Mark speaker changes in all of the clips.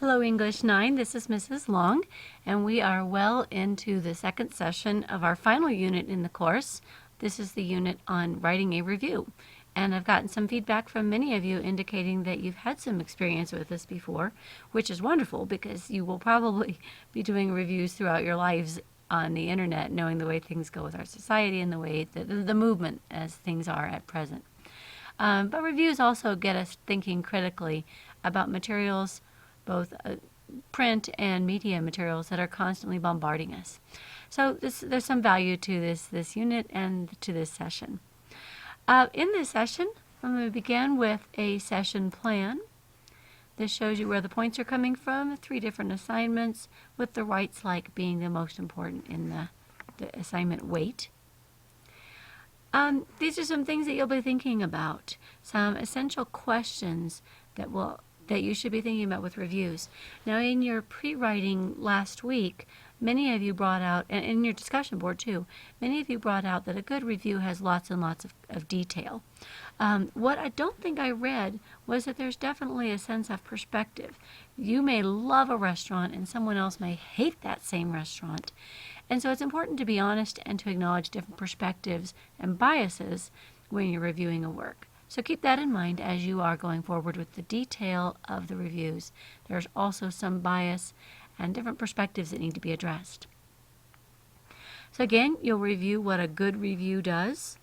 Speaker 1: Hello English 9, this is Mrs. Long, and we are well into the second session of our final unit in the course. This is the unit on writing a review, and I've gotten some feedback from many of you indicating that you've had some experience with this before, which is wonderful because you will probably be doing reviews throughout your lives on the internet, knowing the way things go with our society and the way the movement as things are at present. But reviews also get us thinking critically about materials, both print and media materials that are constantly bombarding us. So there's some value to this unit and to this session. In this session, I'm going to begin with a session plan. This shows you where the points are coming from, 3 different assignments, with the rights like being the most important in the assignment weight. These are some things that you'll be thinking about, some essential questions that you should be thinking about with reviews. Now, in your pre-writing last week, many of you brought out, and in your discussion board too, many of you brought out that a good review has lots and lots of detail. What I don't think I read was that there's definitely a sense of perspective. You may love a restaurant and someone else may hate that same restaurant. And so it's important to be honest and to acknowledge different perspectives and biases when you're reviewing a work. So keep that in mind as you are going forward with the detail of the reviews. There's also some bias and different perspectives that need to be addressed. So again, you'll review what a good review does,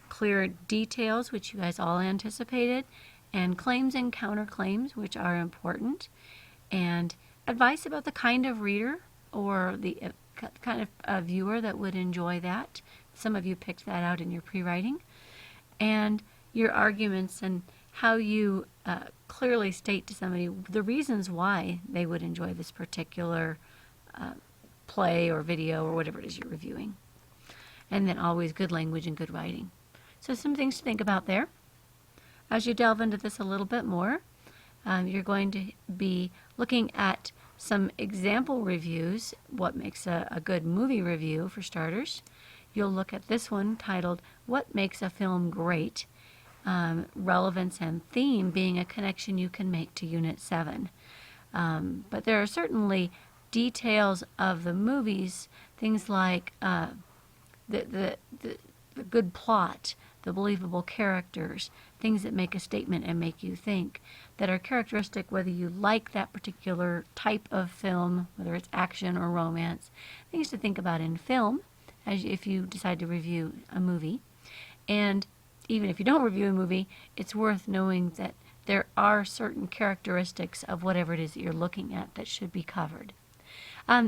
Speaker 1: clear details, which you guys all anticipated, and claims and counterclaims, which are important, and advice about the kind of reader or the kind of viewer that would enjoy that. Some of you picked that out in your pre-writing. And your arguments and how you clearly state to somebody the reasons why they would enjoy this particular play or video or whatever it is you're reviewing. And then always good language and good writing. So some things to think about there. As you delve into this a little bit more, you're going to be looking at some example reviews, what makes a good movie review for starters. You'll look at this one titled, What Makes a Film Great? Relevance and theme being a connection you can make to Unit 7. But there are certainly details of the movies, things like the good plot, the believable characters, things that make a statement and make you think, that are characteristic whether you like that particular type of film, whether it's action or romance, things to think about in film as if you decide to review a movie. And even if you don't review a movie, it's worth knowing that there are certain characteristics of whatever it is that you're looking at that should be covered.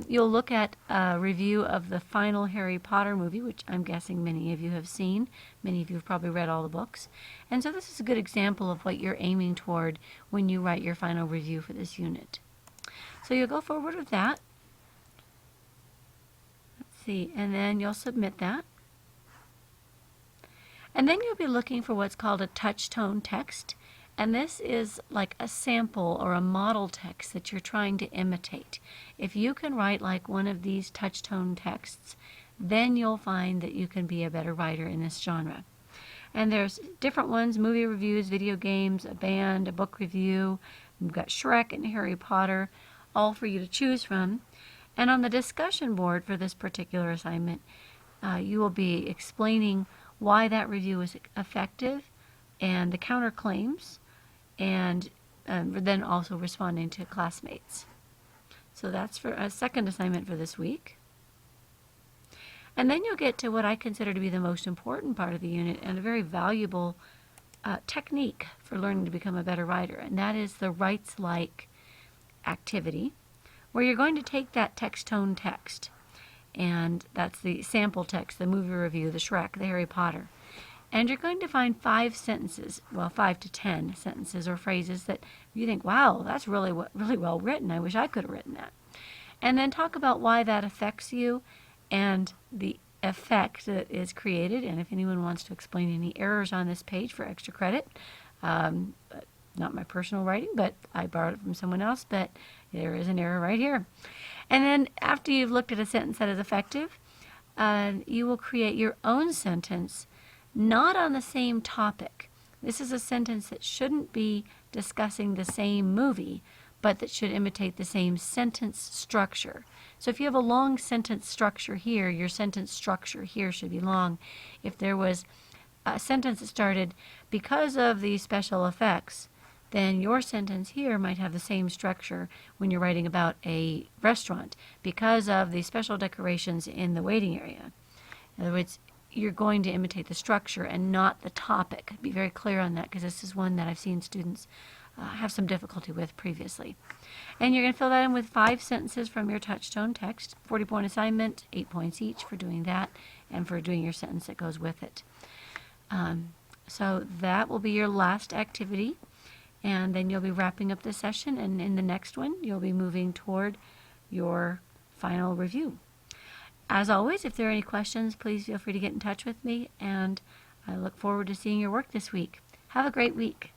Speaker 1: You'll look at a review of the final Harry Potter movie, which I'm guessing many of you have seen. Many of you have probably read all the books. And so this is a good example of what you're aiming toward when you write your final review for this unit. So you'll go forward with that. And then you'll submit that. And then you'll be looking for what's called a touchtone text. And this is like a sample or a model text that you're trying to imitate. If you can write like one of these touchtone texts, then you'll find that you can be a better writer in this genre. And there's different ones, movie reviews, video games, a band, a book review. We've got Shrek and Harry Potter, all for you to choose from. And on the discussion board for this particular assignment, you will be explaining why that review is effective and the counterclaims, and then also responding to classmates. So that's for a second assignment for this week. And then you'll get to what I consider to be the most important part of the unit and a very valuable technique for learning to become a better writer, and that is the rights-like activity, where you're going to take that touchtone text, and that's the sample text, the movie review, the Shrek, the Harry Potter, and you're going to find 5 sentences, well, 5 to 10 sentences or phrases that you think, wow, that's really well written. I wish I could have written that. And then talk about why that affects you and the effect that is created, and if anyone wants to explain any errors on this page for extra credit, not my personal writing, but I borrowed it from someone else, but there is an error right here. And then after you've looked at a sentence that is effective, you will create your own sentence, not on the same topic. This is a sentence that shouldn't be discussing the same movie, but that should imitate the same sentence structure. So if you have a long sentence structure here, your sentence structure here should be long. If there was a sentence that started, because of the special effects, then your sentence here might have the same structure when you're writing about a restaurant, because of the special decorations in the waiting area. In other words, you're going to imitate the structure and not the topic. Be very clear on that, because this is one that I've seen students have some difficulty with previously. And you're going to fill that in with 5 sentences from your Touchtone text. 40-point assignment, 8 points each for doing that and for doing your sentence that goes with it. So that will be your last activity, and then you'll be wrapping up the session, and in the next one you'll be moving toward your final review. As always, if there are any questions, please feel free to get in touch with me, and I look forward to seeing your work this week. Have a great week.